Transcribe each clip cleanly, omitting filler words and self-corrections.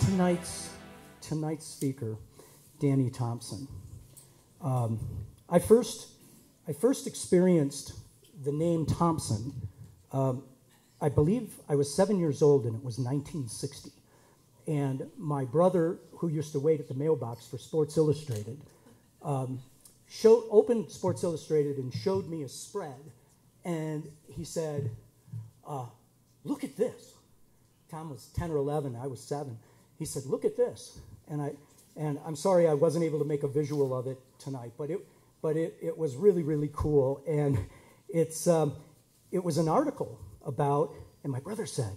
tonight's speaker, Danny Thompson. I first experienced the name Thompson. I believe I was 7 years old, and it was 1960. And my brother, who used to wait at the mailbox for Sports Illustrated, opened Sports Illustrated and showed me a spread. And he said, look at this. Tom was 10 or 11, I was 7. He said, look at this. And I'm sorry I wasn't able to make a visual of it tonight, but it was really, really cool. And it was an article about, and my brother said,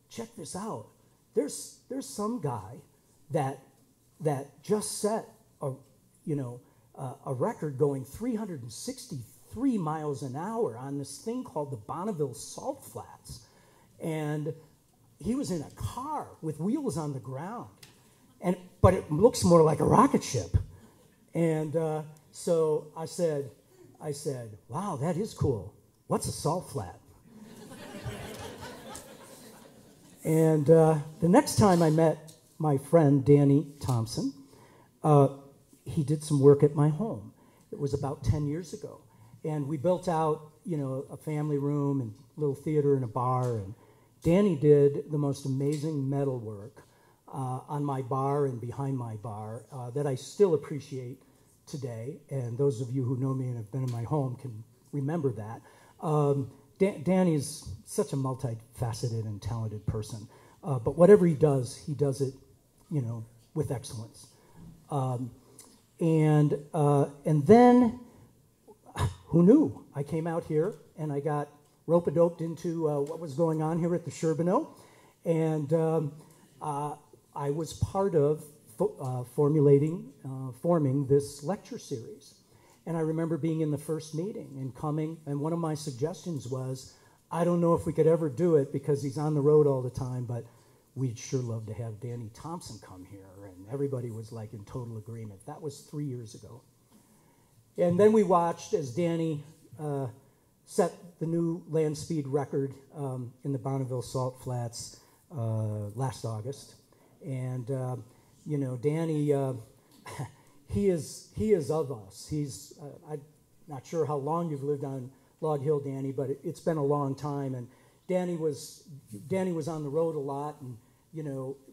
check this out. There's some guy that just set a record going 363 miles an hour on this thing called the Bonneville Salt Flats. And he was in a car with wheels on the ground. But it looks more like a rocket ship. And so I said, wow, that is cool. What's a salt flat? And the next time I met my friend, Danny Thompson, he did some work at my home. It was about 10 years ago. And we built out, a family room and little theater and a bar. And Danny did the most amazing metal work on my bar and behind my bar that I still appreciate today. And those of you who know me and have been in my home can remember that. Danny's such a multifaceted and talented person. But whatever he does it, with excellence. And then, who knew? I came out here and I got rope-a-doped into what was going on here at the Sherbino. And I was part of forming this lecture series. And I remember being in the first meeting and coming, and one of my suggestions was, I don't know if we could ever do it because he's on the road all the time, but we'd sure love to have Danny Thompson come here. And everybody was like in total agreement. That was 3 years ago. And then we watched as Danny set the new land speed record in the Bonneville Salt Flats last August. And, Danny, he is of us. I'm not sure how long you've lived on Log Hill, Danny, but it's been a long time. And Danny was on the road a lot, and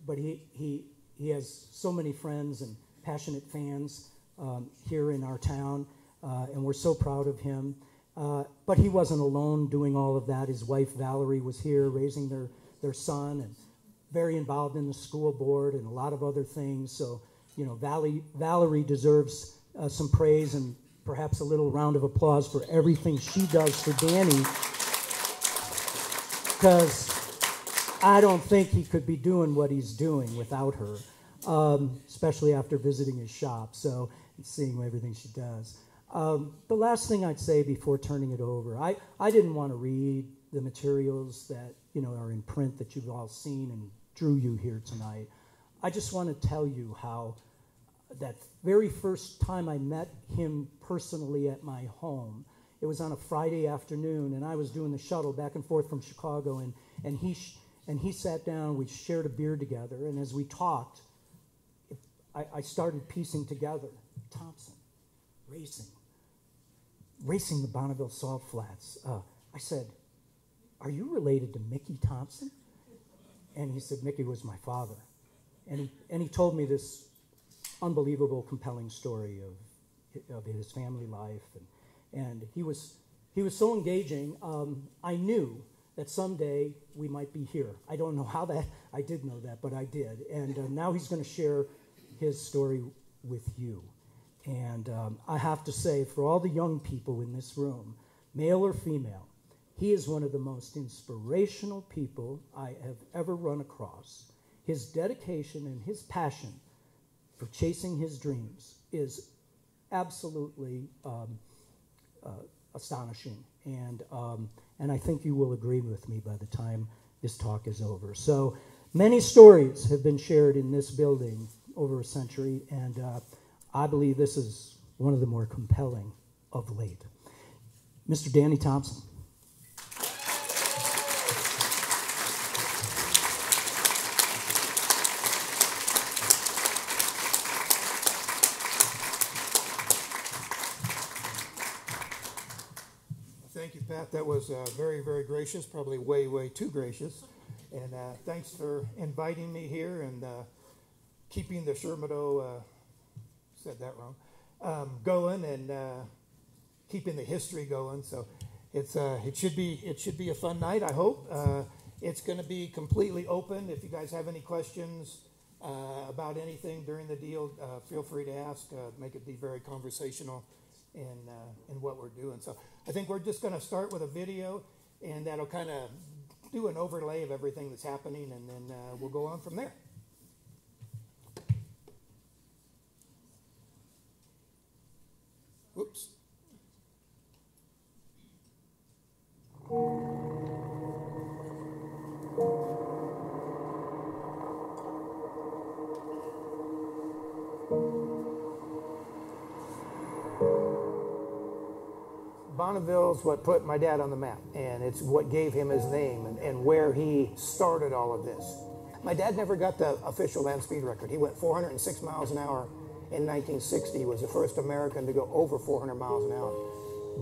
but he has so many friends and passionate fans here in our town, and we're so proud of him. But he wasn't alone doing all of that. His wife Valerie was here raising their son, and very involved in the school board and a lot of other things. So, Valerie deserves some praise and perhaps a little round of applause for everything she does for Danny, because I don't think he could be doing what he's doing without her, especially after visiting his shop, so and seeing everything she does. The last thing I'd say before turning it over, I didn't want to read the materials that are in print that you've all seen and drew you here tonight. I just want to tell you how that very first time I met him personally at my home, it was on a Friday afternoon, and I was doing the shuttle back and forth from Chicago, and he sat down, we shared a beer together, and as we talked, I started piecing together Thompson, racing the Bonneville Salt Flats. I said, are you related to Mickey Thompson? And he said, Mickey was my father. And he told me this unbelievable, compelling story of his family life. And he was so engaging. I knew that someday we might be here. I don't know how that, I did know that, but I did. And now he's going to share his story with you. And I have to say, for all the young people in this room, male or female, he is one of the most inspirational people I have ever run across. His dedication and his passion for chasing his dreams is absolutely astonishing. And I think you will agree with me by the time this talk is over. So many stories have been shared in this building over a century, and I believe this is one of the more compelling of late. Mr. Danny Thompson. Jeff, that was very, very gracious, probably way, way too gracious. And thanks for inviting me here and keeping the Sherbino, said that wrong, going and keeping the history going. So it should be a fun night, I hope. It's going to be completely open. If you guys have any questions about anything during the deal, feel free to ask. Make it be very conversational in what we're doing. So I think we're just going to start with a video, and that'll kind of do an overlay of everything that's happening, and then we'll go on from there. Whoops. Bonneville's what put my dad on the map, and it's what gave him his name and where he started all of this. My dad never got the official land speed record. He went 406 miles an hour in 1960. He was the first American to go over 400 miles an hour.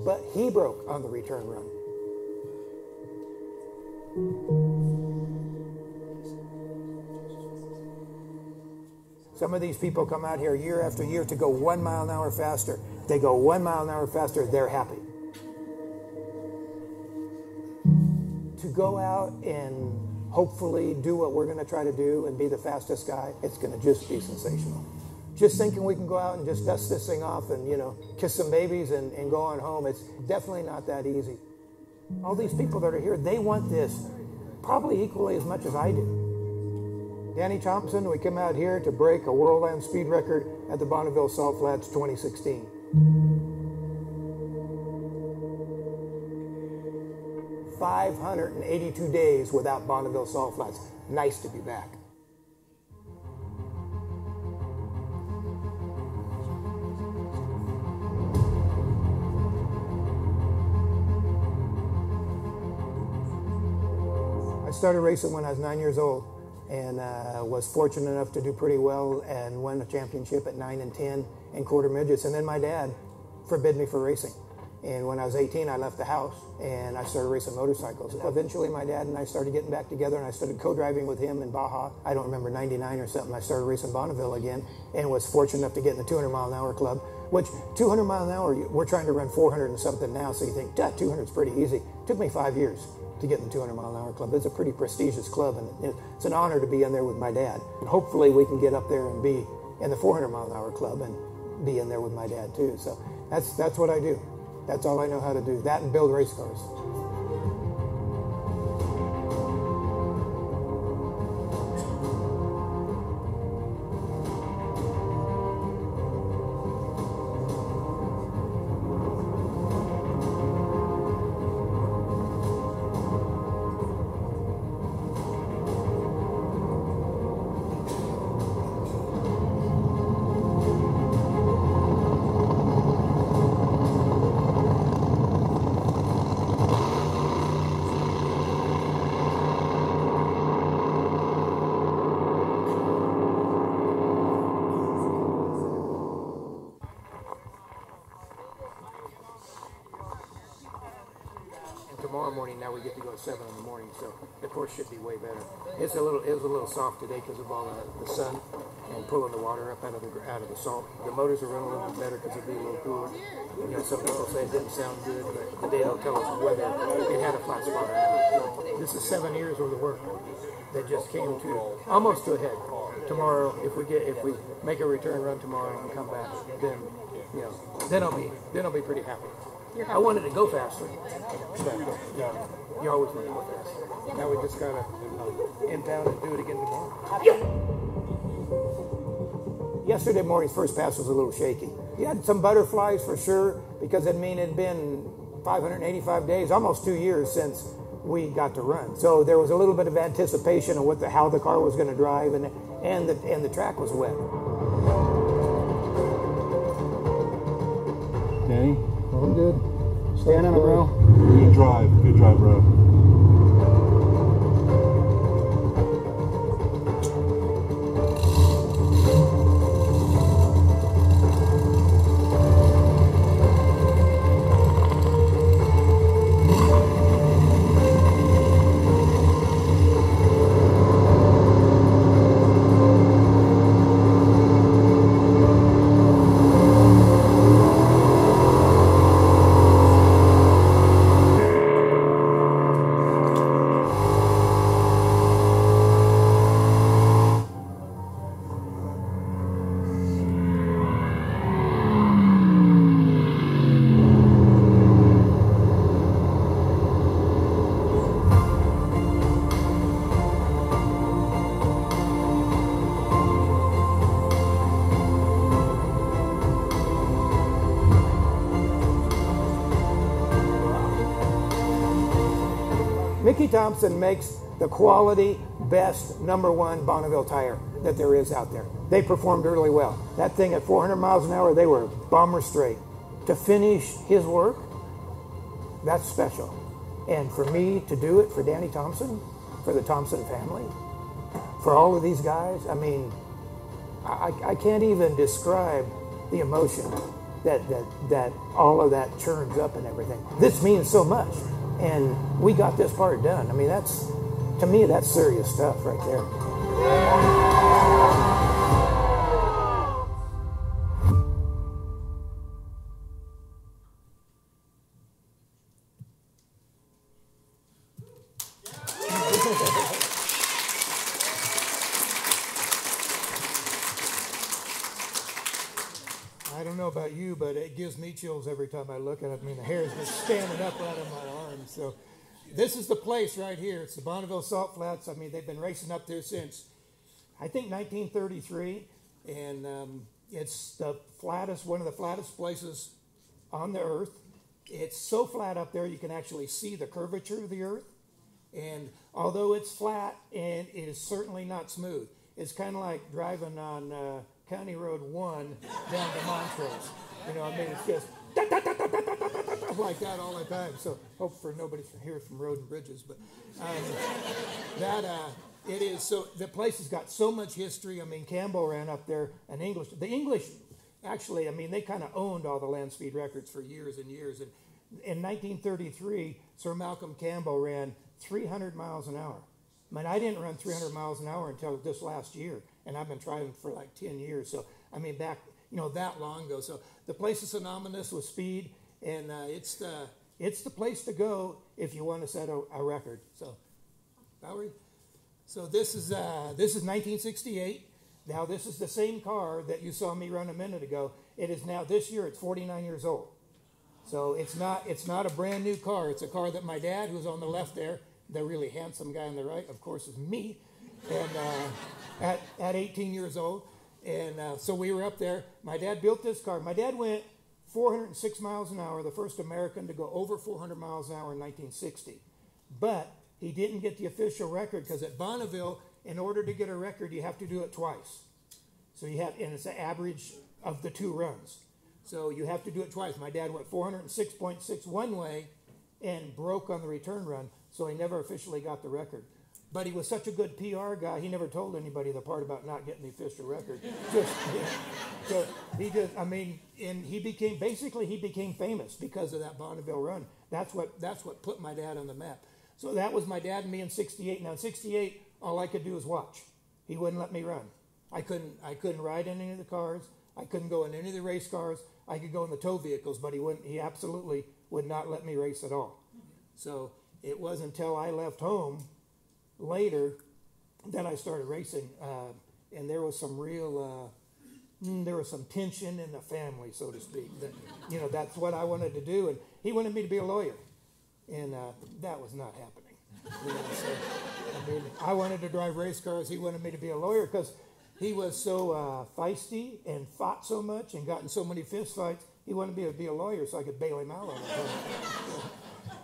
But he broke on the return run. Some of these people come out here year after year to go 1 mile an hour faster. They go 1 mile an hour faster, they're happy. To go out and hopefully do what we're going to try to do and be the fastest guy, it's going to just be sensational. Just thinking we can go out and just dust this thing off and, kiss some babies and go on home, it's definitely not that easy. All these people that are here, they want this probably equally as much as I do. Danny Thompson, we come out here to break a world land speed record at the Bonneville Salt Flats 2016. $582 days without Bonneville Salt Flats. Nice to be back. I started racing when I was 9 years old, and was fortunate enough to do pretty well and win a championship at 9 and 10 in quarter midgets. And then my dad forbid me for racing. And when I was 18, I left the house and I started racing motorcycles. Eventually, my dad and I started getting back together, and I started co-driving with him in Baja. I don't remember, 99 or something. I started racing Bonneville again and was fortunate enough to get in the 200 mile an hour club, which 200 mile an hour, we're trying to run 400 and something now. So you think, 200 is pretty easy. It took me 5 years to get in the 200 mile an hour club. It's a pretty prestigious club, and it's an honor to be in there with my dad. And hopefully we can get up there and be in the 400 mile an hour club and be in there with my dad too. So that's what I do. That's all I know how to do. That and build race cars. Tomorrow morning, now we get to go at 7 in the morning, so the course should be way better. It was a little soft today because of all the sun and pulling the water up out of the salt. The motors will run a little bit better because it'll be a little cooler. Some people say it didn't sound good, but the day they'll tell us whether it had a flat spot or not. So this is 7 years worth of work that just came to almost to a head. Tomorrow, if we make a return run tomorrow and come back, then I'll be pretty happy. I wanted to go faster, but you always want to go faster. Now we just gotta impound and do it again tomorrow. Yesterday morning's first pass was a little shaky. You had some butterflies for sure, because it had been 585 days, almost 2 years since we got to run. So there was a little bit of anticipation of how the car was going to drive, and the track was wet. Danny? I'm good. Stand on it, bro. Good drive, bro. Mickey Thompson makes the quality, best, #1 Bonneville tire that there is out there. They performed really well. That thing at 400 miles an hour, they were bomber straight. To finish his work, that's special. And for me to do it for Danny Thompson, for the Thompson family, for all of these guys, I mean, I can't even describe the emotion that all of that churns up and everything. This means so much. And we got this part done. I mean, to me, that's serious stuff right there. I don't know about you, but it gives me chills every time I look at it. I mean, the hair is just standing up right on my arms. So this is the place right here. It's the Bonneville Salt Flats. I mean, they've been racing up there since, I think, 1933. And it's the flattest, one of the flattest places on the earth. It's so flat up there you can actually see the curvature of the earth. And although it's flat, and it is certainly not smooth, it's kind of like driving on County Road 1 down to Montrose. You know, I mean, it's just like that all the time. So hope for nobody here from Road and Bridges, but it is. So the place has got so much history. I mean, Campbell ran up there, the English, actually, I mean, they kind of owned all the land speed records for years and years. And in 1933, Sir Malcolm Campbell ran 300 miles an hour. I mean, I didn't run 300 miles an hour until this last year, and I've been driving for like 10 years. So, I mean, back, that long ago. So the place is synonymous with speed, and it's the place to go if you want to set a record. So, Valerie, so this is 1968. Now, this is the same car that you saw me run a minute ago. It is now, this year, it's 49 years old. So it's not a brand new car. It's a car that my dad, who's on the left there, the really handsome guy on the right, of course, is me, and at 18 years old. And so we were up there. My dad built this car. My dad went 406 miles an hour, the first American to go over 400 miles an hour in 1960. But he didn't get the official record because at Bonneville, in order to get a record, you have to do it twice. So and it's an average of the two runs. So you have to do it twice. My dad went 406.6 one way and broke on the return run, so he never officially got the record. But he was such a good PR guy, he never told anybody the part about not getting the official record. So he became famous because of that Bonneville run. That's what put my dad on the map. So that was my dad and me in 68. Now in 68, all I could do was watch. He wouldn't let me run. I couldn't ride in any of the cars. I couldn't go in any of the race cars. I could go in the tow vehicles, but he absolutely would not let me race at all. So it wasn't until I left home later that I started racing, and there was some there was some tension in the family, so to speak. That that's what I wanted to do, and he wanted me to be a lawyer, and that was not happening. So, I wanted to drive race cars. He wanted me to be a lawyer because he was so feisty and fought so much and got in so many fist fights. He wanted me to be a lawyer so I could bail him out all the time.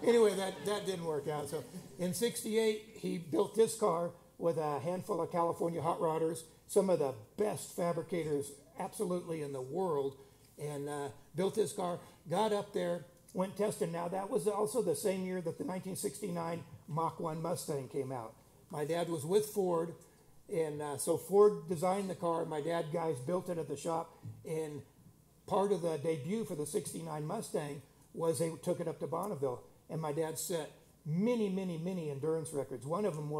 Anyway, that didn't work out. So in 68, he built this car with a handful of California hot rodders, some of the best fabricators absolutely in the world, and built this car, got up there, went testing. Now, that was also the same year that the 1969 Mach 1 Mustang came out. My dad was with Ford, and so Ford designed the car. My dad guys built it at the shop, and part of the debut for the 69 Mustang was they took it up to Bonneville. And my dad set many, many, many endurance records. One of them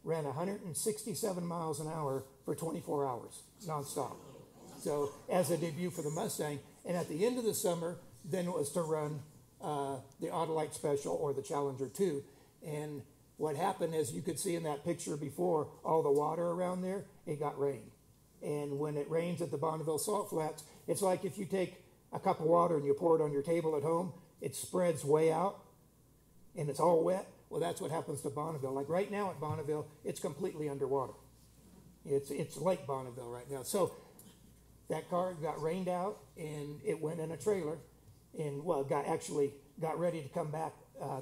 ran 167 miles an hour for 24 hours, nonstop. So as a debut for the Mustang. And at the end of the summer, then it was to run the Autolite Special or the Challenger 2. And what happened, as you could see in that picture before, all the water around there, it got rain. And when it rains at the Bonneville Salt Flats, it's like if you take a cup of water and you pour it on your table at home, it spreads way out. And it's all wet. Well, that's what happens to Bonneville. Like right now at Bonneville, it's completely underwater. It's Lake Bonneville right now. So that car got rained out, and it went in a trailer, and got ready to come back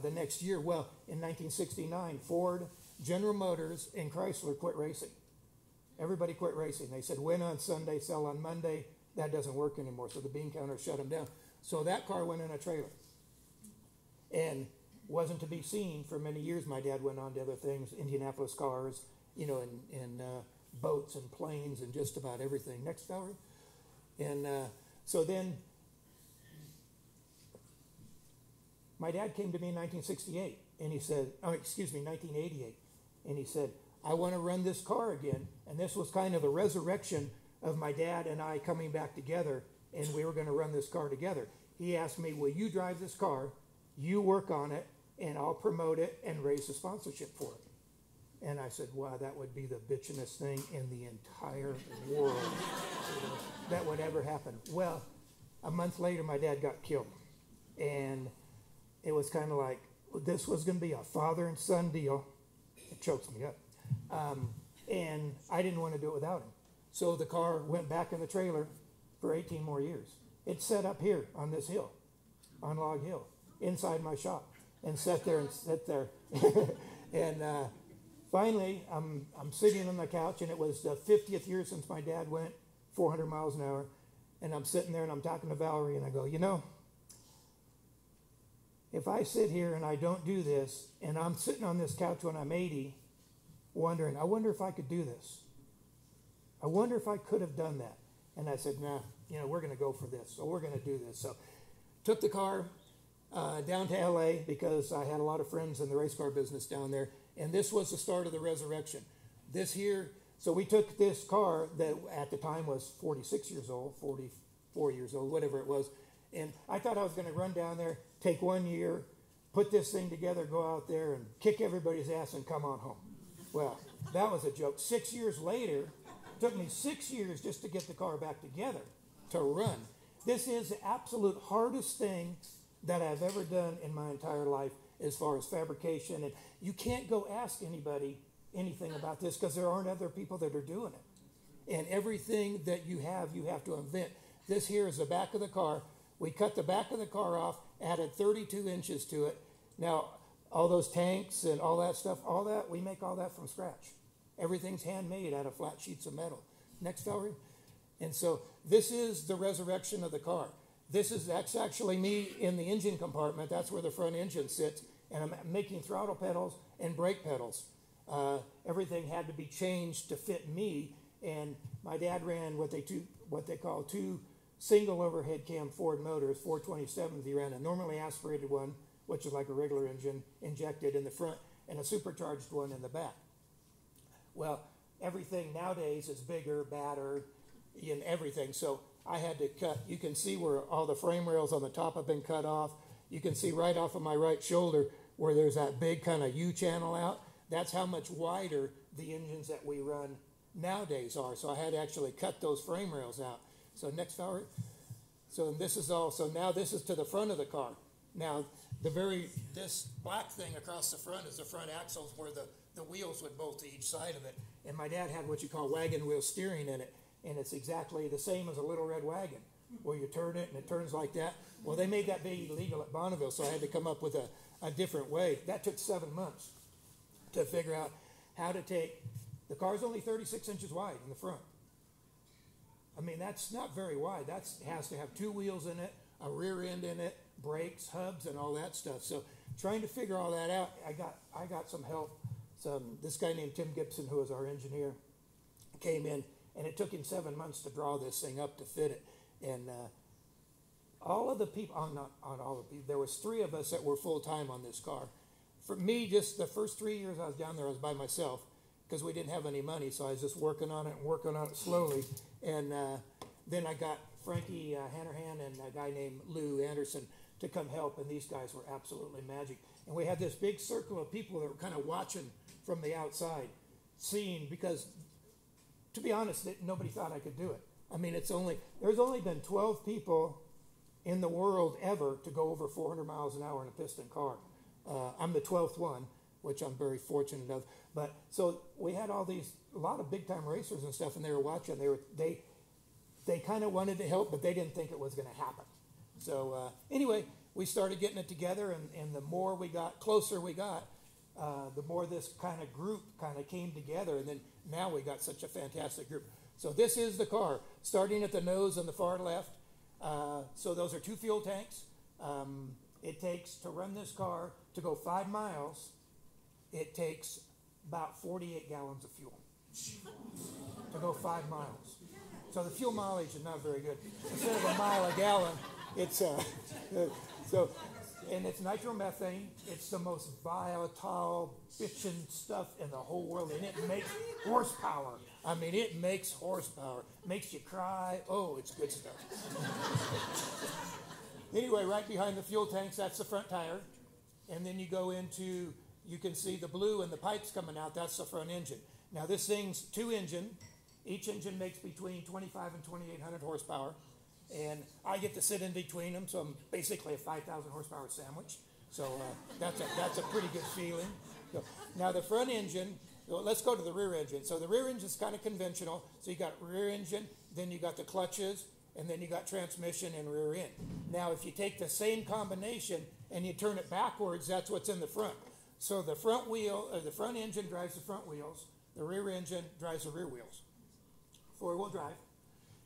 the next year. Well, in 1969, Ford, General Motors, and Chrysler quit racing. Everybody quit racing. They said, win on Sunday, sell on Monday. That doesn't work anymore. So the bean counter shut them down. So that car went in a trailer and wasn't to be seen for many years. My dad went on to other things, Indianapolis cars, you know, and boats and planes and just about everything. Next, Valerie. And so then my dad came to me in 1968, and he said, 1988, and he said, I want to run this car again. And this was kind of the resurrection of my dad and I coming back together, and we were going to run this car together. He asked me, will you drive this car, you work on it, and I'll promote it and raise the sponsorship for it. And I said, wow, that would be the bitchinest thing in the entire world that would ever happen. Well, a month later, my dad got killed. And it was kind of like, this was going to be a father and son deal. It chokes me up. And I didn't want to do it without him. So the car went back in the trailer for 18 more years. It sat up here on this hill, on Log Hill, inside my shop, and sat there. And finally, I'm sitting on the couch, and it was the 50th year since my dad went 400 miles an hour. And I'm sitting there, and I'm talking to Valerie, and I go, you know, if I sit here and I don't do this, and I'm sitting on this couch when I'm 80, wondering, I wonder if I could do this. I wonder if I could have done that. And I said, nah, you know, we're going to go for this. So we're going to do this. So took the car down to L.A. because I had a lot of friends in the race car business down there. And this was the start of the resurrection. This here, so we took this car that at the time was 46 years old, 44 years old, whatever it was. And I thought I was going to run down there, take 1 year, put this thing together, go out there and kick everybody's ass and come on home. Well, that was a joke. 6 years later, it took me 6 years just to get the car back together to run. This is the absolute hardest thing that I've ever done in my entire life as far as fabrication. And you can't go ask anybody anything about this because there aren't other people that are doing it. And everything that you have to invent. This here is the back of the car. We cut the back of the car off, added 32 inches to it. Now, all those tanks and all that stuff, all that, we make all that from scratch. Everything's handmade out of flat sheets of metal. Next, Valerie. And so this is the resurrection of the car. That's actually me in the engine compartment. That's where the front engine sits. And I'm making throttle pedals and brake pedals. Everything had to be changed to fit me. And my dad ran what they call two single overhead cam Ford motors, 427s. He ran a normally aspirated one, which is like a regular engine, injected in the front, and a supercharged one in the back. Well, everything nowadays is bigger, badder, and everything. So I had to cut. You can see where all the frame rails on the top have been cut off. You can see right off of my right shoulder where there's that big kind of U-channel out. That's how much wider the engines that we run nowadays are. So I had to actually cut those frame rails out. So next, Valerie. So this is all. So now this is to the front of the car. Now this black thing across the front is the front axles where the wheels would bolt to each side of it. And my dad had what you call wagon wheel steering in it. And it's exactly the same as a little red wagon where you turn it and it turns like that. Well, they made that big illegal at Bonneville, so I had to come up with a different way. That took 7 months to figure out how to take. The car's only 36 inches wide in the front. I mean, that's not very wide. That has to have two wheels in it, a rear end in it, brakes, hubs, and all that stuff. So trying to figure all that out, I got some help. This guy named Tim Gibson, who was our engineer, came in, and it took him 7 months to draw this thing up to fit it. And all of the people, not all of the people, there was 3 of us that were full-time on this car. For me, just the first 3 years I was down there, I was by myself because we didn't have any money, so I was just working on it slowly. And then I got Frankie Hannerhan and a guy named Lou Anderson to come help, and these guys were absolutely magic. And we had this big circle of people that were kind of watching from the outside, seeing, because to be honest, nobody thought I could do it. I mean, there's only been 12 people in the world ever to go over 400 miles an hour in a piston car. I'm the 12th one, which I'm very fortunate of. But so we had a lot of big time racers and stuff, and they were watching. They kind of wanted to help, but they didn't think it was going to happen. So anyway, we started getting it together, and the more we got, closer we got, the more this kind of group kind of came together, and then now we got such a fantastic group. So this is the car, starting at the nose on the far left. So those are 2 fuel tanks. It takes, to run this car, to go 5 miles, it takes about 48 gallons of fuel to go 5 miles. So the fuel mileage is not very good. Instead of a mile a gallon, it's and it's nitromethane. It's the most volatile, bitchin' stuff in the whole world, and it makes horsepower. I mean, it makes horsepower. Makes you cry. Oh, it's good stuff. Anyway, right behind the fuel tanks, that's the front tire. And then you go into, you can see the blue and the pipes coming out. That's the front engine. Now, this thing's 2-engine. Each engine makes between 25 and 2,800 horsepower. And I get to sit in between them, so I'm basically a 5,000 horsepower sandwich. So that's a pretty good feeling. So, now, the front engine, well, let's go to the rear engine. So the rear engine is kind of conventional. So you got rear engine, then you got the clutches, and then you got transmission and rear end. Now, if you take the same combination and you turn it backwards, that's what's in the front. So the front wheel, or the front engine drives the front wheels. The rear engine drives the rear wheels. 4-wheel drive.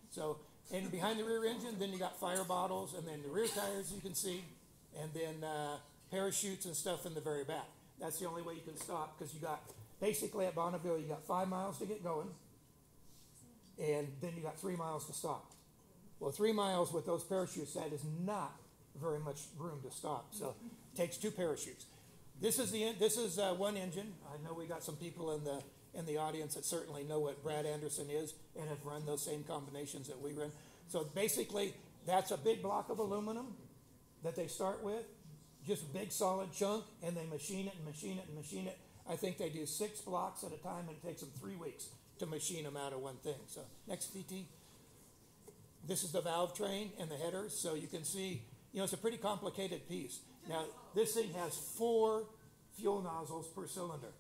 So, and behind the rear engine, then you got fire bottles, and then the rear tires you can see, and then parachutes and stuff in the very back. That's the only way you can stop, because you got, basically at Bonneville, you got 5 miles to get going, and then you got 3 miles to stop. Well, 3 miles with those parachutes, that is not very much room to stop. So it takes 2 parachutes. This is one engine. I know we got some people in the audience that certainly know what Brad Anderson is and have run those same combinations that we run. So basically, that's a big block of aluminum that they start with, just big solid chunk, and they machine it and machine it and machine it. I think they do 6 blocks at a time, and it takes them 3 weeks to machine them out of one thing. So next VT. This is the valve train and the headers, so you can see, it's a pretty complicated piece. Now, this thing has 4 fuel nozzles per cylinder.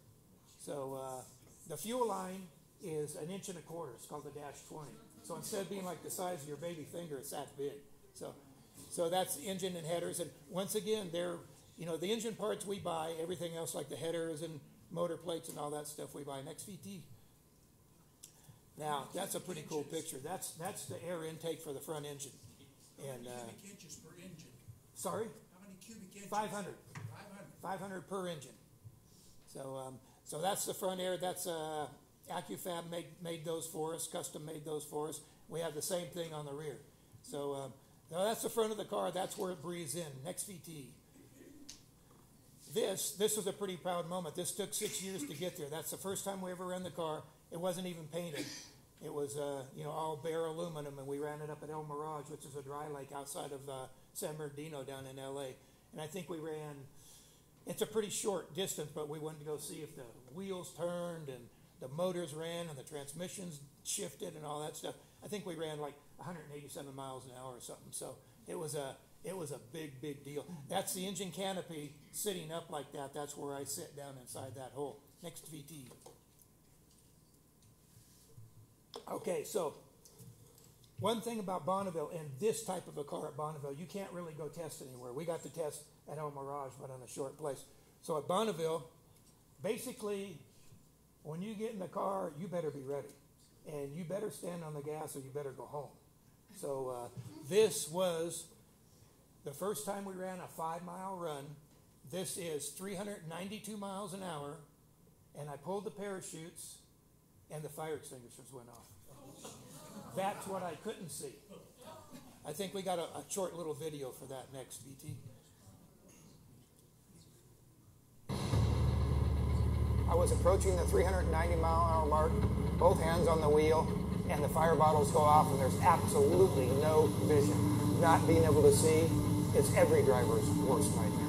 So the fuel line is 1.25 inches. It's called the dash 20. So instead of being like the size of your baby finger, it's that big. So that's engine and headers. And once again, they're, the engine parts we buy, everything else like the headers and motor plates and all that stuff we buy. Next VT. Now, that's a pretty cool picture. That's the air intake for the front engine. And how many cubic inches per engine? Sorry? How many cubic inches? 500. 500 per engine. So that's the front air. That's AccuFab made those for us, custom made those for us. We have the same thing on the rear. So now that's the front of the car. That's where it breathes in. Next VT. This was a pretty proud moment. This took 6 years to get there. That's the first time we ever ran the car. It wasn't even painted. It was, all bare aluminum, and we ran it up at El Mirage, which is a dry lake outside of San Bernardino down in L.A. And I think we ran, it's a pretty short distance, but we wanted to go see if the wheels turned and the motors ran and the transmissions shifted and all that stuff. I think we ran like 187 miles an hour or something. So it was a big, big deal. That's the engine canopy sitting up like that. That's where I sit down inside that hole. Next VT. Okay, so one thing about Bonneville and this type of a car at Bonneville, you can't really go test anywhere. We got to test at El Mirage, but on a short place. So at Bonneville, basically, when you get in the car, you better be ready. And you better stand on the gas or you better go home. So this was the first time we ran a 5-mile run. This is 392 miles an hour, and I pulled the parachutes, and the fire extinguishers went off. That's what I couldn't see. I think we got a short little video for that next, VT. I was approaching the 390-mile-an-hour mark, both hands on the wheel, and the fire bottles go off, and there's absolutely no vision. Not being able to see is every driver's worst nightmare.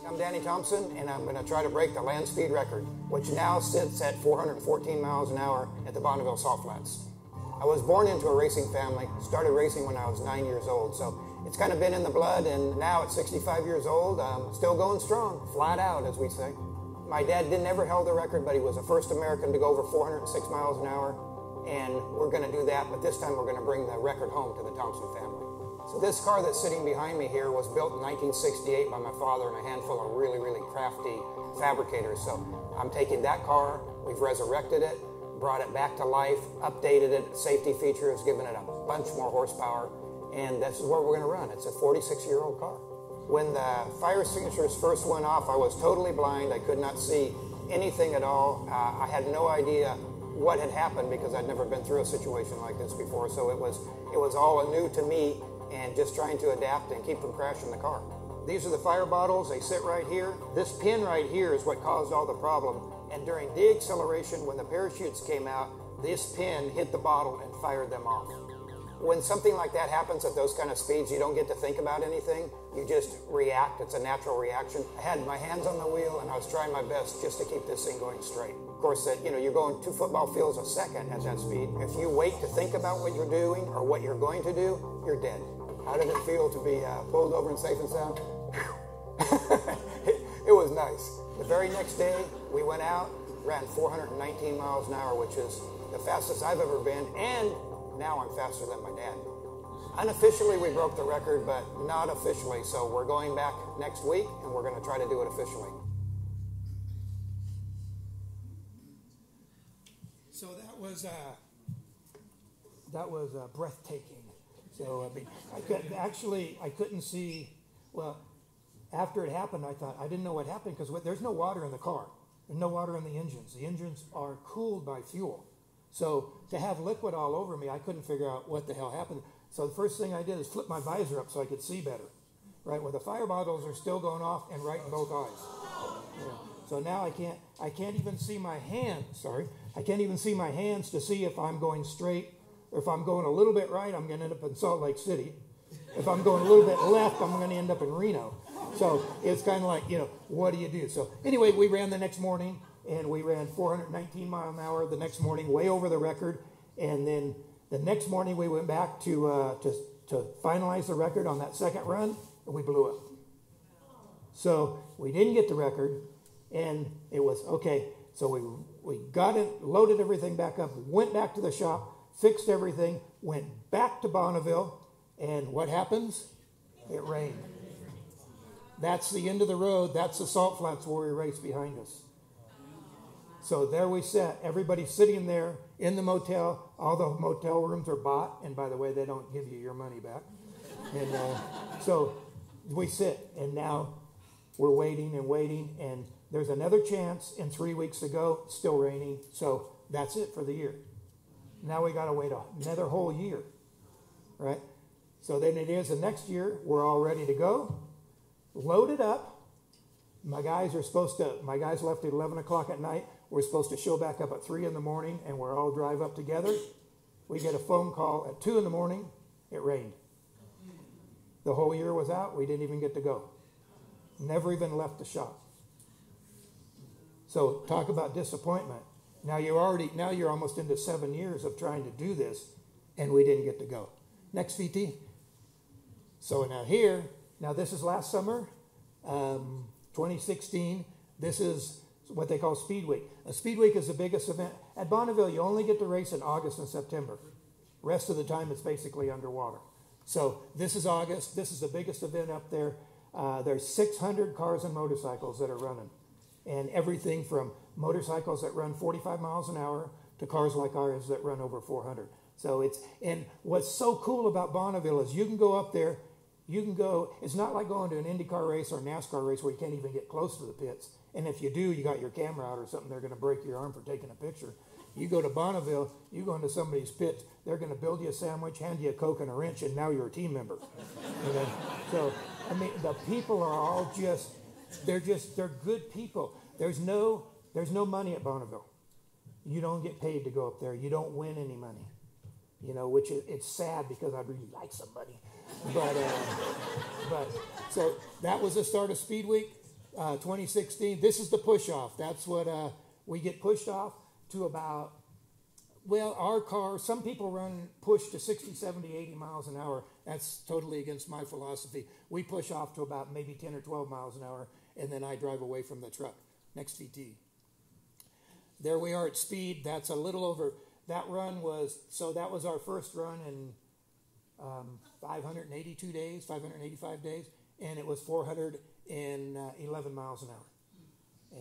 I'm Danny Thompson, and I'm going to try to break the land speed record, which now sits at 414 miles an hour at the Bonneville Salt Flats. I was born into a racing family, started racing when I was 9 years old, so it's kind of been in the blood, and now at 65 years old, I'm still going strong, flat out, as we say. My dad didn't ever hold the record, but he was the first American to go over 406 miles an hour, and we're going to do that, but this time we're going to bring the record home to the Thompson family. So this car that's sitting behind me here was built in 1968 by my father and a handful of really, really crafty fabricators. So I'm taking that car, we've resurrected it, brought it back to life, updated it, safety features, given it a bunch more horsepower, and this is where we're going to run. It's a 46-year-old car. When the fire extinguishers first went off, I was totally blind. I could not see anything at all. I had no idea what had happened because I'd never been through a situation like this before. So it was all new to me and just trying to adapt and keep from crashing the car. These are the fire bottles. They sit right here. This pin right here is what caused all the problem. And during deacceleration, when the parachutes came out, this pin hit the bottle and fired them off. When something like that happens at those kind of speeds, you don't get to think about anything. You just react. It's a natural reaction. I had my hands on the wheel, and I was trying my best just to keep this thing going straight. Of course, you're going 2 football fields a second at that speed. If you wait to think about what you're doing or what you're going to do, you're dead. How did it feel to be pulled over and safe and sound? It was nice. The very next day, we went out, ran 419 miles an hour, which is the fastest I've ever been, and now I'm faster than my dad. Unofficially, we broke the record, but not officially. So we're going back next week, and we're going to try to do it officially. So that was breathtaking. So I couldn't see. Well, after it happened, I thought I didn't know what happened because there's no water in the car. There's no water in the engines. The engines are cooled by fuel. So to have liquid all over me, I couldn't figure out what the hell happened. So the first thing I did is flip my visor up so I could see better. Right, where the fire bottles are still going off and right in both eyes. Yeah. So now I can't even see my hands. Sorry, I can't even see my hands to see if I'm going straight or if I'm going a little bit right. I'm going to end up in Salt Lake City. If I'm going a little bit left, I'm going to end up in Reno. So it's kind of like, what do you do? So anyway, we ran the next morning. And we ran 419 miles an hour the next morning, way over the record. And then the next morning we went back to finalize the record on that second run, and we blew up. So we didn't get the record, and it was okay. So we got it, loaded everything back up, went back to the shop, fixed everything, went back to Bonneville, and what happens? It rained. That's the end of the road. That's the Salt Flats Warrior race behind us. So there we sat. Everybody's sitting there in the motel. All the motel rooms are bought. And by the way, they don't give you your money back. And so we sit. And now we're waiting and waiting. And there's another chance in 3 weeks to go. It's still raining. So that's it for the year. Now we got to wait another whole year. Right? So then it is the next year. We're all ready to go. Loaded up. My guys left at 11 o'clock at night. We're supposed to show back up at 3 in the morning, and we're all drive up together. We get a phone call at 2 in the morning. It rained. The whole year was out. We didn't even get to go. Never even left the shop. So talk about disappointment. Now you're almost into 7 years of trying to do this, and we didn't get to go. Next VT. So now this is last summer, 2016. This is what they call Speed Week. A Speed Week is the biggest event. At Bonneville, you only get to race in August and September. Rest of the time, it's basically underwater. So this is August. This is the biggest event up there. There's 600 cars and motorcycles that are running. And everything from motorcycles that run 45 miles an hour to cars like ours that run over 400. And what's so cool about Bonneville is you can go up there, it's not like going to an IndyCar race or a NASCAR race where you can't even get close to the pits. And if you do, you got your camera out or something, they're going to break your arm for taking a picture. You go to Bonneville, you go into somebody's pit, they're going to build you a sandwich, hand you a Coke and a wrench, and now you're a team member. The people are all they're good people. There's no money at Bonneville. You don't get paid to go up there. You don't win any money. Which it's sad because I'd really like some money. But so that was the start of Speed Week, 2016. This is the push-off. That's what we get pushed off to about, our car, some people push to 60, 70, 80 miles an hour. That's totally against my philosophy. We push off to about maybe 10 or 12 miles an hour, and then I drive away from the truck. Next VT. There we are at speed. That's a little over. That was our first run in 582 days, 585 days, and it was 411 miles an hour.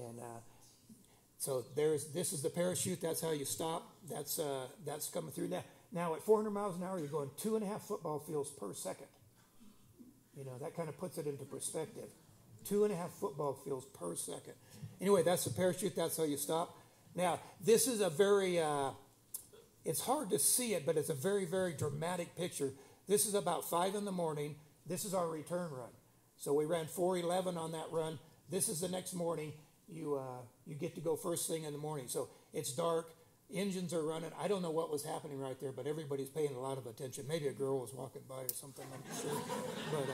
And so this is the parachute. That's how you stop. That's coming through. Now at 400 miles an hour, you're going 2.5 football fields per second. You know, that kind of puts it into perspective. 2.5 football fields per second. Anyway, that's the parachute. That's how you stop. Now, this is a very, it's hard to see it, but it's a very, very dramatic picture. This is about 5 in the morning. This is our return run. So we ran 4:11 on that run. This is the next morning. You get to go first thing in the morning. So it's dark. Engines are running. I don't know what was happening right there, but everybody's paying a lot of attention. Maybe a girl was walking by or something. I'm not sure. But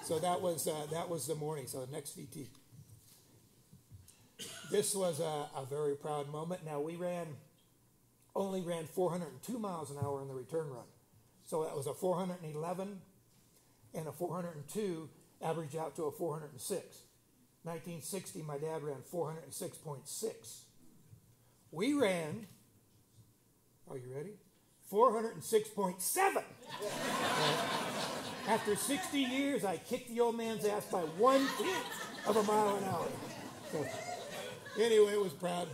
so that was the morning. So next VT. This was a very proud moment. Now we only ran 402 miles an hour in the return run. So that was a 411 and a 402 averaged out to a 406. 1960, my dad ran 406.6. We ran, are you ready? 406.7. After 60 years, I kicked the old man's ass by 1/10 of a mile an hour. So, anyway, it was proud.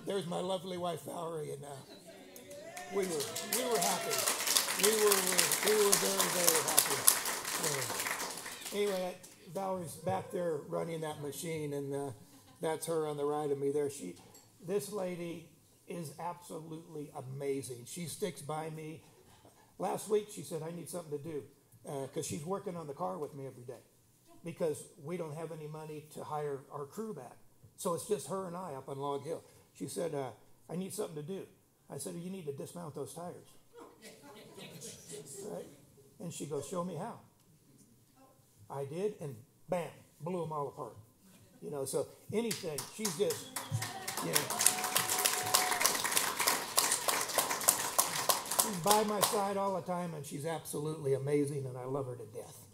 There's my lovely wife, Valerie, and we were happy. We were very, very happy. So, anyway, Valerie's back there running that machine, and that's her on the right of me there. This lady is absolutely amazing. She sticks by me. Last week, she said, I need something to do, because she's working on the car with me every day, because we don't have any money to hire our crew back. So it's just her and I up on Log Hill. She said, I need something to do. I said, you need to dismount those tires. Right? And she goes, show me how. I did, and bam, blew them all apart. You know, so anything, she's just, you know. She's by my side all the time, and she's absolutely amazing, and I love her to death.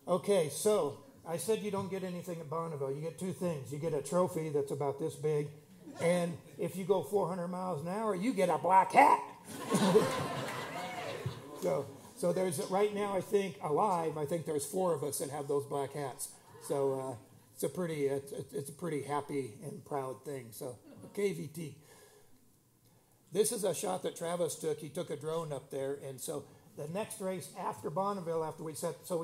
Okay, so I said you don't get anything at Bonneville. You get two things. You get a trophy that's about this big, and if you go 400 miles an hour, you get a black hat. So there's, right now, I think, alive, I think there's 4 of us that have those black hats. So it's a pretty happy and proud thing. So, KVT. This is a shot that Travis took. He took a drone up there, and so the next race after Bonneville, we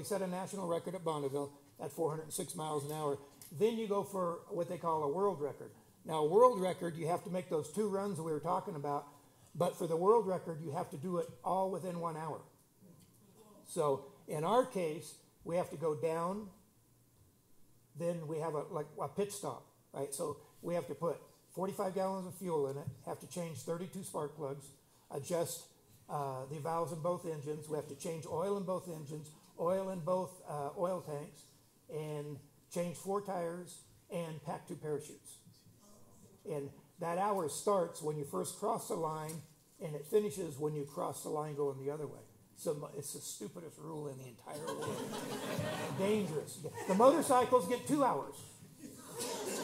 set a national record at Bonneville at 406 miles an hour. Then you go for what they call a world record. Now, a world record, you have to make those 2 runs that we were talking about, but for the world record, you have to do it all within 1 hour. So in our case, we have to go down, then we have a pit stop, right? So we have to put 45 gallons of fuel in it, have to change 32 spark plugs, adjust the valves in both engines. We have to change oil in both engines, oil in both oil tanks, and change 4 tires and pack 2 parachutes. And that hour starts when you first cross the line, and it finishes when you cross the line going the other way. So it's the stupidest rule in the entire world. Dangerous. The motorcycles get 2 hours.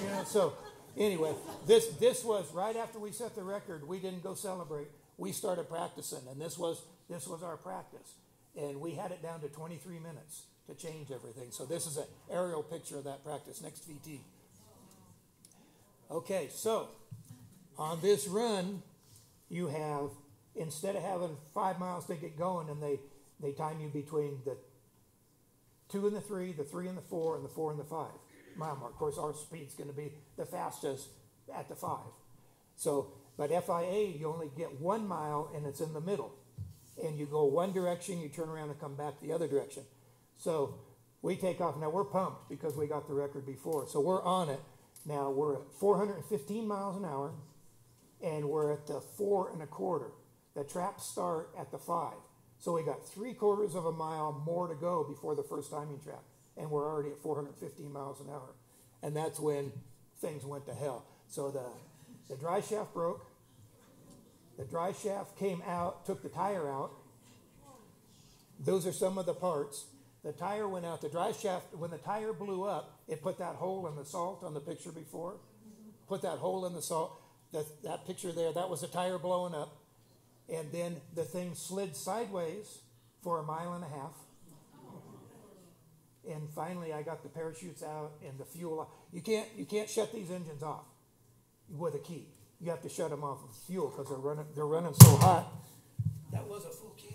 You know, so anyway, this was right after we set the record. We didn't go celebrate. We started practicing, and this was our practice. And we had it down to 23 minutes to change everything. So this is an aerial picture of that practice. Next VT. Okay, so on this run, you have, instead of having 5 miles to get going, and they time you between the 2 and the 3, the 3 and the 4, and the 4 and the 5 mile mark. Of course, our speed's going to be the fastest at the 5. So, but FIA, you only get 1 mile, and it's in the middle. And you go one direction, you turn around and come back the other direction. So we take off. Now, we're pumped because we got the record before. So we're on it. Now, we're at 415 miles an hour, and we're at the 4 1/4. The traps start at the 5. So we got 3/4 of a mile more to go before the first timing trap. And we're already at 415 miles an hour. And that's when things went to hell. So the dry shaft broke. The dry shaft came out, took the tire out. Those are some of the parts. The tire went out. The dry shaft, when the tire blew up, it put that hole in the salt on the picture before. Put that hole in the salt. That picture there, that was the tire blowing up. And then the thing slid sideways for 1.5 miles. And finally, I got the parachutes out and the fuel off. You can't shut these engines off with a key. You have to shut them off with fuel because they're running so hot. That was a full can.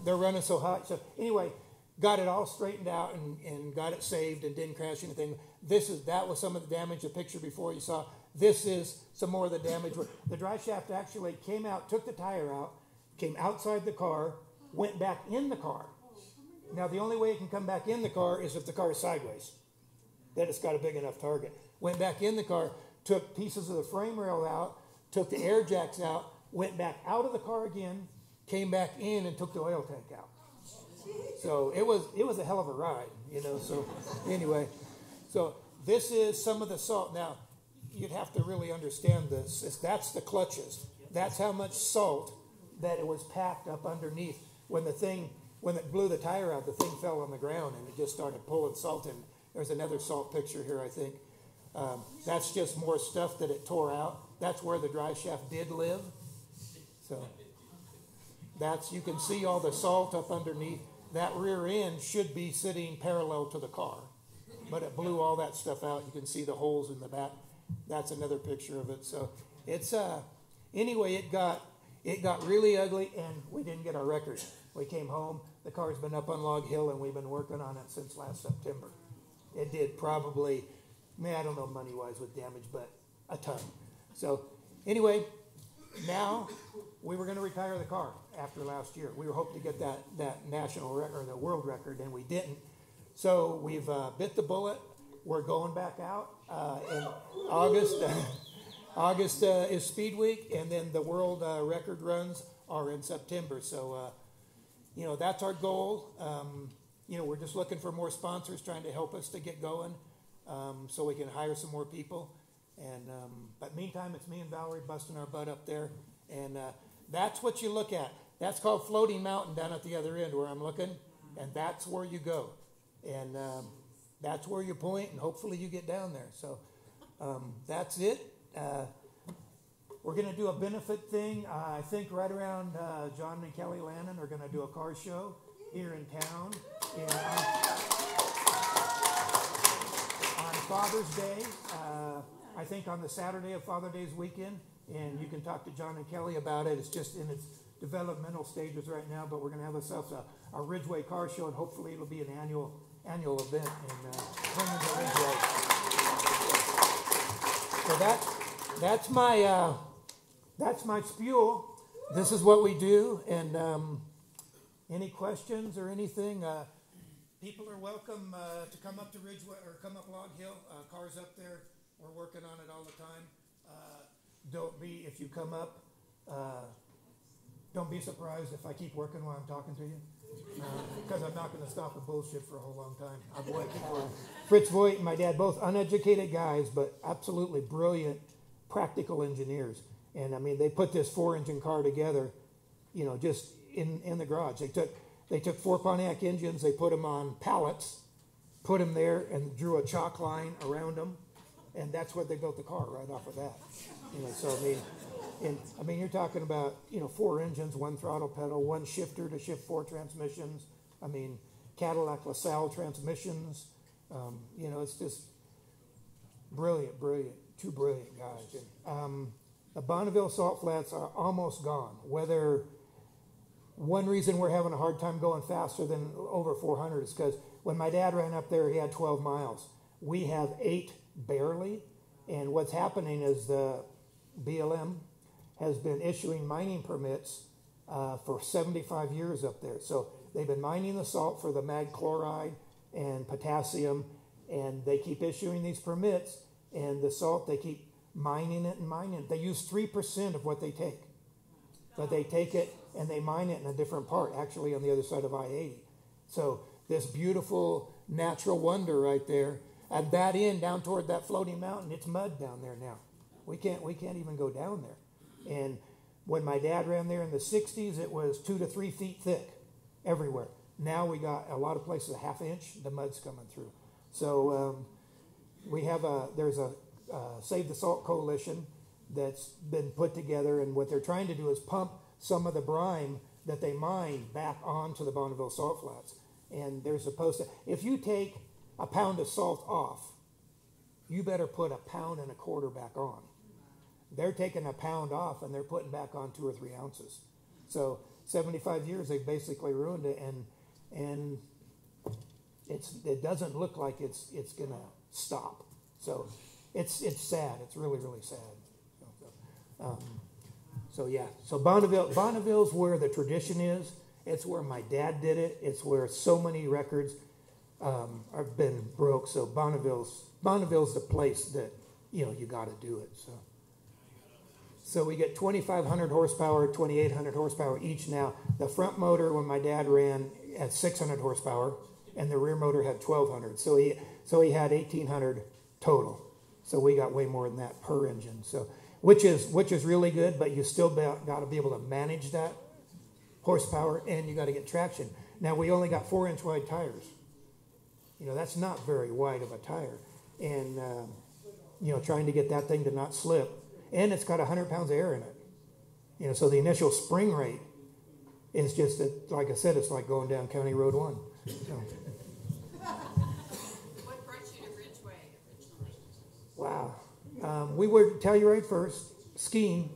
They're running so hot. So anyway, got it all straightened out and got it saved and didn't crash anything. That was some of the damage. The picture before you saw. This is some more of the damage. The drive shaft actually came out, took the tire out, came outside the car, went back in the car. Now, the only way it can come back in the car is if the car is sideways. Then it's got a big enough target. Went back in the car, took pieces of the frame rail out, took the air jacks out, went back out of the car again, came back in and took the oil tank out. So it was a hell of a ride, So anyway, so this is some of the salt. Now, you'd have to really understand this. That's the clutches. That's how much salt that it was packed up underneath. When it blew the tire out, the thing fell on the ground and it just started pulling salt in. There's another salt picture here, I think. That's just more stuff that it tore out. That's where the drive shaft did live. So you can see all the salt up underneath. That rear end should be sitting parallel to the car, but it blew all that stuff out. You can see the holes in the back. That's another picture of it. So it's anyway, it got really ugly, and we didn't get our record. We came home. The car's been up on Log Hill, and we've been working on it since last September. It did probably, I don't know money-wise with damage, but a ton. So anyway, now we were going to retire the car after last year. We were hoping to get that national record, or the world record, and we didn't. So we've bit the bullet. We're going back out in August. August is Speed Week, and then the world record runs are in September. So, that's our goal. We're just looking for more sponsors trying to help us to get going so we can hire some more people. And but meantime, it's me and Valerie busting our butt up there. And that's what you look at. That's called Floating Mountain down at the other end where I'm looking. And that's where you go. And that's where you point, and hopefully you get down there. So that's it. We're going to do a benefit thing. I think right around John and Kelly Lannon are going to do a car show here in town on Father's Day. I think on the Saturday of Father's Day's weekend. And you can talk to John and Kelly about it. It's just in its developmental stages right now, but we're going to have ourselves a Ridgeway car show, and hopefully it'll be an annual event in Huntington Ridgeway. So that's my spiel. This is what we do. And any questions or anything? People are welcome to come up to Ridgeway or come up Log Hill. Cars up there. We're working on it all the time. If you come up, don't be surprised if I keep working while I'm talking to you. Because I'm not going to stop the bullshit for a whole long time. Fritz Voigt and my dad, both uneducated guys, but absolutely brilliant, practical engineers. And I mean, they put this 4-engine car together, just in the garage. They took 4 Pontiac engines, they put them on pallets, put them there, and drew a chalk line around them, and that's what they built the car right off of that. So I mean, you're talking about 4 engines, 1 throttle pedal, 1 shifter to shift 4 transmissions. I mean, Cadillac LaSalle transmissions. It's just brilliant, 2 brilliant guys. The Bonneville Salt Flats are almost gone. One reason we're having a hard time going faster than over 400 is because when my dad ran up there, he had 12 miles. We have 8 barely, and what's happening is the BLM has been issuing mining permits for 75 years up there. So they've been mining the salt for the mag chloride and potassium, and they keep issuing these permits, and the salt, they keep mining it and mining it. They use 3% of what they take. But they take it and they mine it in a different part, actually on the other side of I-80. So this beautiful natural wonder right there, at that end, down toward that floating mountain, it's mud down there now. We can't even go down there. And when my dad ran there in the 60s, it was 2 to 3 feet thick everywhere. Now we got a lot of places a ½ inch, the mud's coming through. So we have there's a Save the Salt Coalition that's been put together, and what they're trying to do is pump some of the brine that they mine back onto the Bonneville Salt Flats. And they're supposed to, if you take a pound of salt off, you better put 1.25 pounds back on. They're taking 1 pound off and they're putting back on 2 or 3 ounces. So 75 years they've basically ruined it, and it doesn't look like it's gonna stop. So it's sad. It's really, really sad. So yeah. So Bonneville's where the tradition is. It's where my dad did it. It's where so many records have been broke. So Bonneville's the place that you got to do it. So we get 2,500 horsepower, 2,800 horsepower each now. The front motor, when my dad ran, had 600 horsepower, and the rear motor had 1,200. So he had 1,800 total. So we got way more than that per engine. So which is really good, but you still got to be able to manage that horsepower, and you got to get traction. Now we only got 4-inch wide tires. That's not very wide of a tire, and trying to get that thing to not slip. And it's got 100 pounds of air in it. So the initial spring rate is just, like I said, it's like going down County Road 1. So. What brought you to Ridgeway originally? Wow. We were Telluride first, skiing.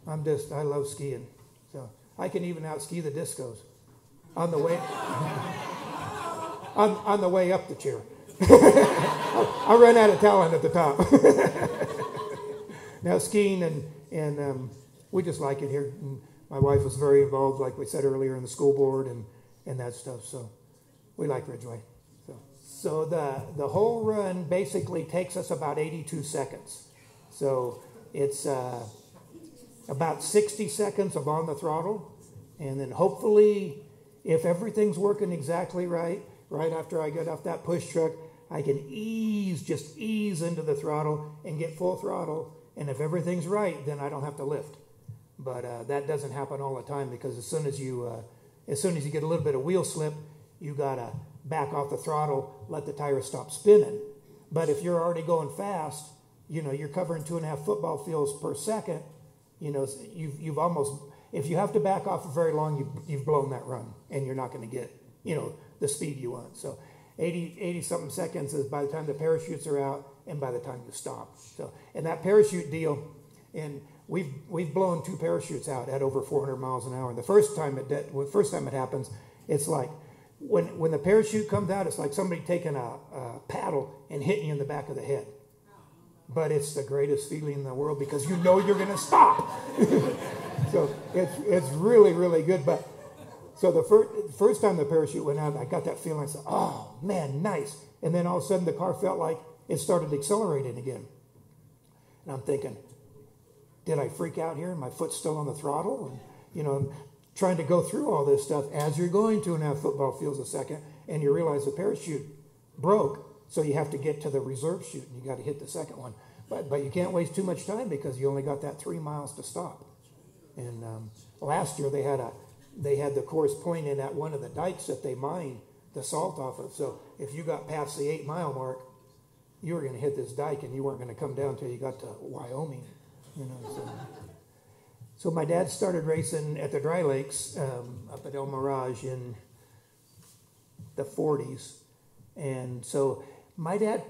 I love skiing. So I can even out-ski the discos on the way, on the way up the chair. I ran out of talent at the top. Now skiing and we just like it here. And my wife was very involved, like we said earlier, in the school board and that stuff. So we like Ridgeway. So the whole run basically takes us about 82 seconds. So it's about 60 seconds of on the throttle, and then hopefully, if everything's working exactly right after I get off that push truck, I can just ease into the throttle and get full throttle. And if everything's right, then I don't have to lift. But that doesn't happen all the time, because as soon as you get a little bit of wheel slip, you gotta back off the throttle, let the tires stop spinning. But if you're already going fast, you're covering 2.5 football fields per second. You've almost, if you have to back off for very long, you've blown that run, and you're not going to get the speed you want. So 80 something seconds is by the time the parachutes are out and by the time you stop. So, and that parachute deal, and we've blown 2 parachutes out at over 400 miles an hour. And the first time it happens, it's like when the parachute comes out, it's like somebody taking a paddle and hitting you in the back of the head. But it's the greatest feeling in the world, because you're going to stop. So it's really, really good. But so the first time the parachute went out, I got that feeling. I said, "Oh man, nice!" And then all of a sudden, the car felt like it started accelerating again. And I'm thinking, did I freak out here? And my foot's still on the throttle, and I'm trying to go through all this stuff as you're going 2.5 football fields a second, and you realize the parachute broke. So you have to get to the reserve chute, and you got to hit the second one. But you can't waste too much time, because you only got that 3 miles to stop. And last year they had the course pointing at one of the dikes that they mined the salt off of. So if you got past the 8-mile mark, you were going to hit this dike, and you weren't going to come down until you got to Wyoming. So my dad started racing at the Dry Lakes up at El Mirage in the 40s. And so my dad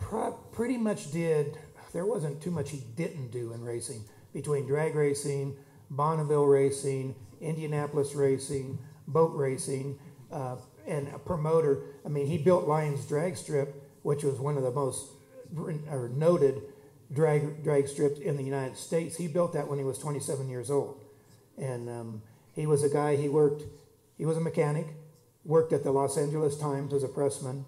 pretty much there wasn't too much he didn't do in racing, between drag racing, Bonneville racing, Indianapolis racing, boat racing, and a promoter. I mean, he built Lyons Drag Strip, which was one of the most noted drag strips in the United States. He built that when he was 27 years old. And he was a guy, he was a mechanic, worked at the Los Angeles Times as a pressman.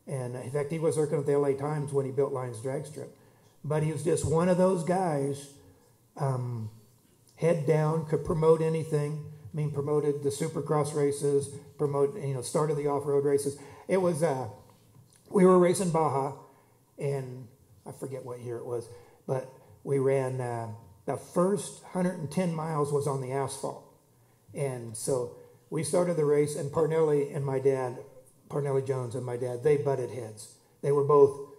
And in fact, he was working at the LA Times when he built Lyons Drag Strip. But he was just one of those guys, head down, could promote anything. I mean, promoted the Supercross races, started the off-road races. It was, we were racing Baja, and I forget what year it was, but we ran, the first 110 miles was on the asphalt. And so we started the race, and Parnelli Jones and my dad, they butted heads. They were both,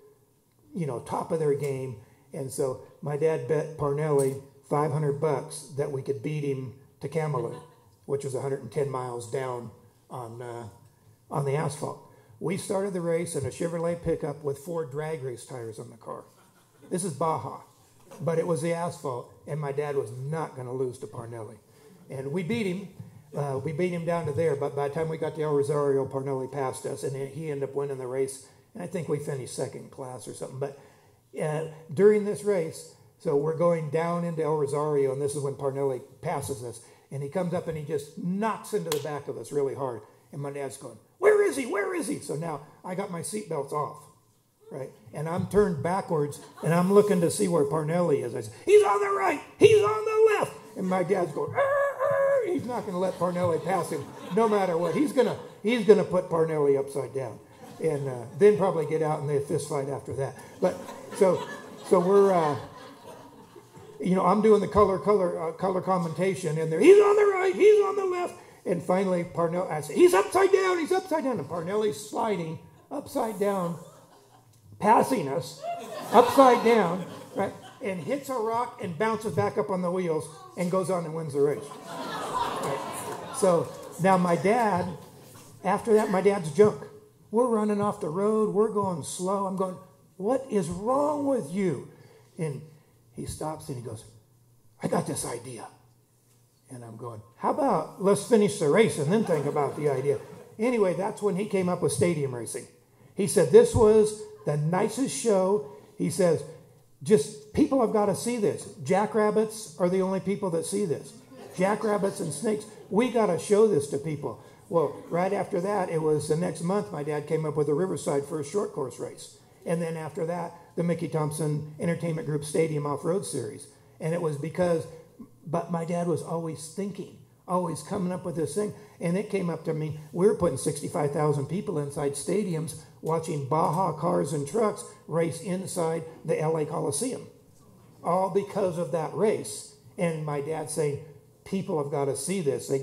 top of their game. And so my dad bet Parnelli $500 that we could beat him to Camelot, which was 110 miles down on the asphalt. We started the race in a Chevrolet pickup with 4 drag race tires on the car. This is Baja, but it was the asphalt, and my dad was not going to lose to Parnelli. And we beat him. We beat him down to there, but by the time we got to El Rosario, Parnelli passed us, and he ended up winning the race. And I think we finished second class or something. But during this race, so we're going down into El Rosario, and this is when Parnelli passes us. And he comes up and he just knocks into the back of us really hard. And my dad's going, "Where is he? Where is he?" So now I got my seatbelts off, right? And I'm turned backwards, and I'm looking to see where Parnelli is. I say, "He's on the right. He's on the left." And my dad's going, "Arr, arr." He's not going to let Parnelli pass him no matter what. He's gonna put Parnelli upside down. And then probably get out in the fist fight after that. But so we're, I'm doing the color commentation in there. He's on the right, he's on the left, and finally Parnelli, I say, he's upside down, and Parnelli's sliding upside down, passing us upside down, right, and hits a rock and bounces back up on the wheels and goes on and wins the race. Right. So now my dad, after that, my dad's junk. We're running off the road. We're going slow. I'm going, "What is wrong with you?" And he stops and he goes, "I got this idea." And I'm going, "How about let's finish the race and then think about the idea?" Anyway, that's when he came up with stadium racing. He said, "This was the nicest show." He says, "Just people have got to see this. Jackrabbits are the only people that see this. Jackrabbits and snakes. We got to show this to people." Well, right after that, it was the next month, my dad came up with a Riverside first short course race. And then after that, the Mickey Thompson Entertainment Group Stadium Off-Road Series. And it was but my dad was always thinking, always coming up with this thing. And it came up to me, we were putting 65,000 people inside stadiums watching Baja cars and trucks race inside the LA Coliseum. All because of that race. And my dad saying, people have got to see this. They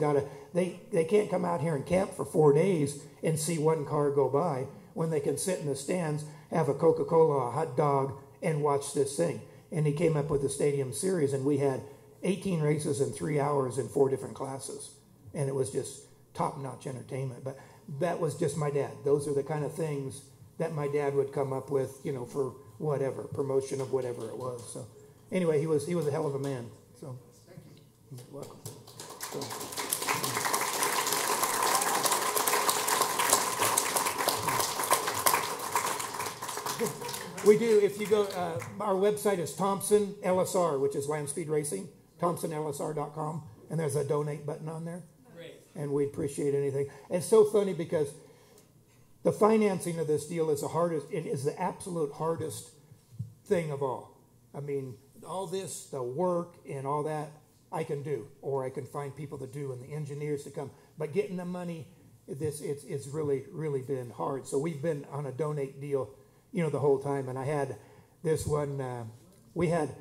can't come out here and camp for 4 days and see one car go by when they can sit in the stands, have a Coca-Cola, a hot dog, and watch this thing. And he came up with the stadium series, and we had 18 races in 3 hours in 4 different classes. And it was just top-notch entertainment. But that was just my dad. Those are the kind of things that my dad would come up with, for whatever, promotion of whatever it was. So anyway, he was a hell of a man. So thank you. You're welcome. So, we do, if you go, our website is Thompson LSR, which is Land Speed Racing, ThompsonLSR.com, and there's a donate button on there. Great. And we appreciate anything. And it's so funny because the financing of this deal is the absolute hardest thing of all. I mean, all this, the work and all that, I can do, or I can find people to do and the engineers to come. But getting the money, it's really, really been hard. So we've been on a donate deal the whole time. And I had this one, we had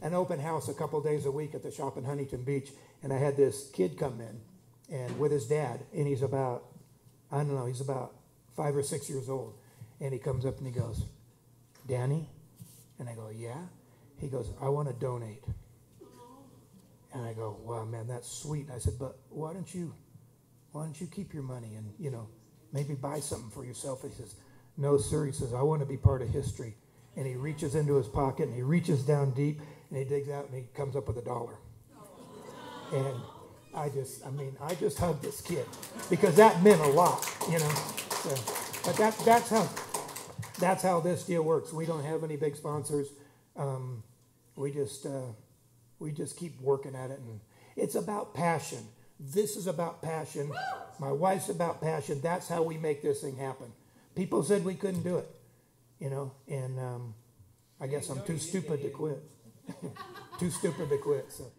an open house a couple days a week at the shop in Huntington Beach. And I had this kid come in and with his dad. And he's about 5 or 6 years old. And he comes up and he goes, "Danny?" And I go, "Yeah." He goes, "I want to donate." And I go, "Wow, man, that's sweet." I said, "But why don't you keep your money and, maybe buy something for yourself?" He says, "No, sir." He says, "I want to be part of history." And he reaches into his pocket and he reaches down deep and he digs out and he comes up with $1. And I just hugged this kid because that meant a lot, So, but that's how this deal works. We don't have any big sponsors. We just keep working at it, and it's about passion. This is about passion. My wife's about passion. That's how we make this thing happen. People said we couldn't do it, and I guess I'm too stupid to quit. Too stupid to quit. So.